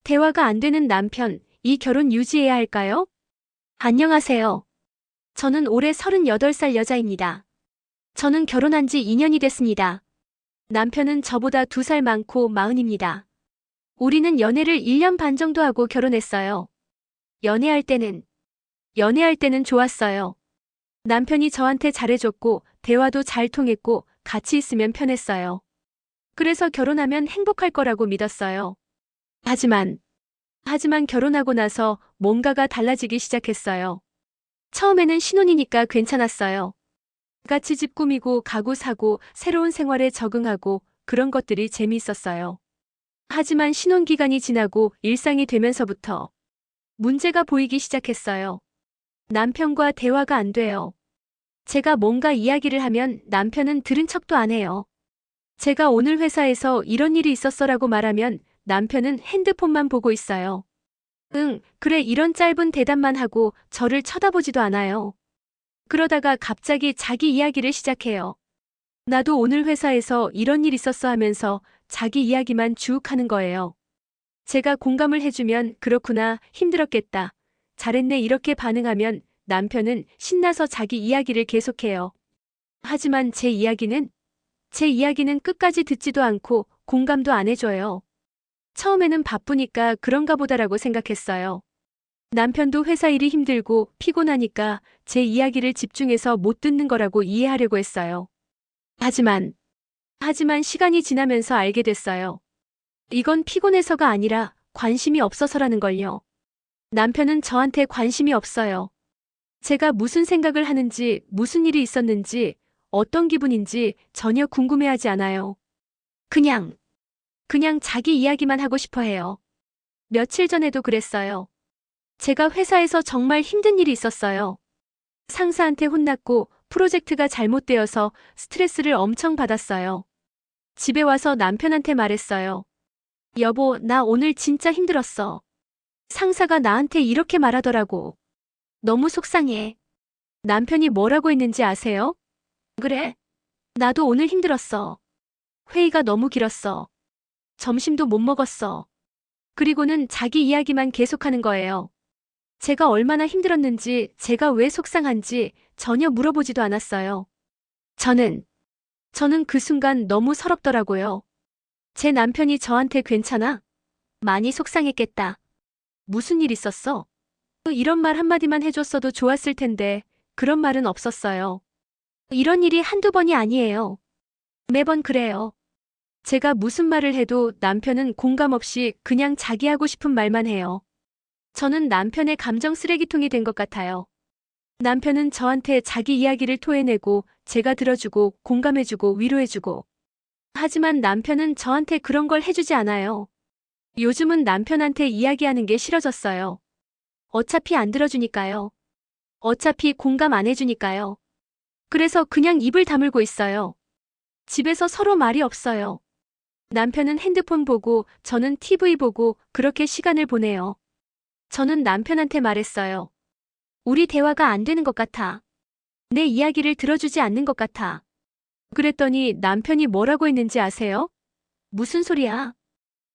대화가 안 되는 남편, 이 결혼 유지해야 할까요? 안녕하세요. 저는 올해 38살 여자입니다. 저는 결혼한 지 2년이 됐습니다. 남편은 저보다 2살 많고 40입니다. 우리는 연애를 1년 반 정도 하고 결혼했어요. 연애할 때는 좋았어요. 남편이 저한테 잘해줬고, 대화도 잘 통했고, 같이 있으면 편했어요. 그래서 결혼하면 행복할 거라고 믿었어요. 하지만 결혼하고 나서 뭔가가 달라지기 시작했어요. 처음에는 신혼이니까 괜찮았어요. 같이 집 꾸미고 가구 사고 새로운 생활에 적응하고 그런 것들이 재미있었어요. 하지만 신혼 기간이 지나고 일상이 되면서부터 문제가 보이기 시작했어요. 남편과 대화가 안 돼요. 제가 뭔가 이야기를 하면 남편은 들은 척도 안 해요. 제가 오늘 회사에서 이런 일이 있었어라고 말하면 남편은 핸드폰만 보고 있어요. 응, 그래 이런 짧은 대답만 하고 저를 쳐다보지도 않아요. 그러다가 갑자기 자기 이야기를 시작해요. 나도 오늘 회사에서 이런 일 있었어 하면서 자기 이야기만 쭉 하는 거예요. 제가 공감을 해주면 그렇구나, 힘들었겠다. 잘했네 이렇게 반응하면 남편은 신나서 자기 이야기를 계속해요. 하지만 제 이야기는 끝까지 듣지도 않고 공감도 안 해줘요. 처음에는 바쁘니까 그런가 보다라고 생각했어요. 남편도 회사 일이 힘들고 피곤하니까 제 이야기를 집중해서 못 듣는 거라고 이해하려고 했어요. 하지만 시간이 지나면서 알게 됐어요. 이건 피곤해서가 아니라 관심이 없어서라는 걸요. 남편은 저한테 관심이 없어요. 제가 무슨 생각을 하는지, 무슨 일이 있었는지, 어떤 기분인지 전혀 궁금해하지 않아요. 그냥 자기 이야기만 하고 싶어 해요. 며칠 전에도 그랬어요. 제가 회사에서 정말 힘든 일이 있었어요. 상사한테 혼났고 프로젝트가 잘못되어서 스트레스를 엄청 받았어요. 집에 와서 남편한테 말했어요. 여보, 나 오늘 진짜 힘들었어. 상사가 나한테 이렇게 말하더라고. 너무 속상해. 남편이 뭐라고 했는지 아세요? 그래. 나도 오늘 힘들었어. 회의가 너무 길었어. 점심도 못 먹었어. 그리고는 자기 이야기만 계속하는 거예요. 제가 얼마나 힘들었는지, 제가 왜 속상한지 전혀 물어보지도 않았어요. 저는 그 순간 너무 서럽더라고요. 제 남편이 저한테 괜찮아? 많이 속상했겠다. 무슨 일 있었어? 이런 말 한마디만 해줬어도 좋았을 텐데 그런 말은 없었어요. 이런 일이 한두 번이 아니에요. 매번 그래요. 제가 무슨 말을 해도 남편은 공감 없이 그냥 자기 하고 싶은 말만 해요. 저는 남편의 감정 쓰레기통이 된 것 같아요. 남편은 저한테 자기 이야기를 토해내고 제가 들어주고 공감해주고 위로해주고. 하지만 남편은 저한테 그런 걸 해주지 않아요. 요즘은 남편한테 이야기하는 게 싫어졌어요. 어차피 안 들어주니까요. 어차피 공감 안 해주니까요. 그래서 그냥 입을 다물고 있어요. 집에서 서로 말이 없어요. 남편은 핸드폰 보고 저는 TV 보고 그렇게 시간을 보내요. 저는 남편한테 말했어요. 우리 대화가 안 되는 것 같아. 내 이야기를 들어주지 않는 것 같아. 그랬더니 남편이 뭐라고 했는지 아세요? 무슨 소리야?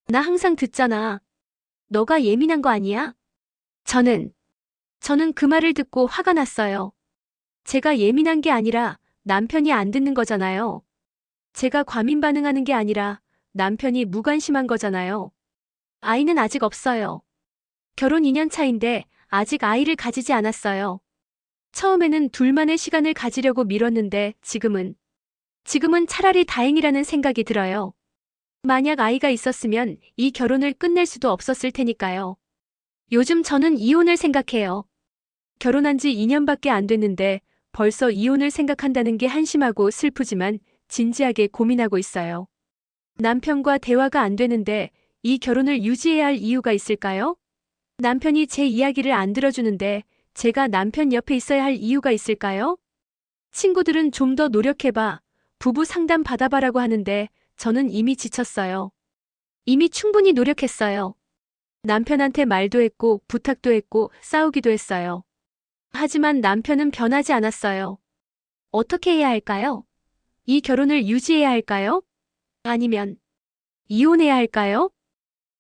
나 항상 듣잖아. 너가 예민한 거 아니야? 저는 그 말을 듣고 화가 났어요. 제가 예민한 게 아니라 남편이 안 듣는 거잖아요. 제가 과민 반응하는 게 아니라 남편이 무관심한 거잖아요. 아이는 아직 없어요. 결혼 2년 차인데 아직 아이를 가지지 않았어요. 처음에는 둘만의 시간을 가지려고 미뤘는데 지금은 차라리 다행이라는 생각이 들어요. 만약 아이가 있었으면 이 결혼을 끝낼 수도 없었을 테니까요. 요즘 저는 이혼을 생각해요. 결혼한 지 2년밖에 안 됐는데 벌써 이혼을 생각한다는 게 한심하고 슬프지만 진지하게 고민하고 있어요. 남편과 대화가 안 되는데 이 결혼을 유지해야 할 이유가 있을까요? 남편이 제 이야기를 안 들어주는데 제가 남편 옆에 있어야 할 이유가 있을까요? 친구들은 좀 더 노력해봐, 부부 상담 받아봐라고 하는데 저는 이미 지쳤어요. 이미 충분히 노력했어요. 남편한테 말도 했고 부탁도 했고 싸우기도 했어요. 하지만 남편은 변하지 않았어요. 어떻게 해야 할까요? 이 결혼을 유지해야 할까요? 아니면 이혼해야 할까요?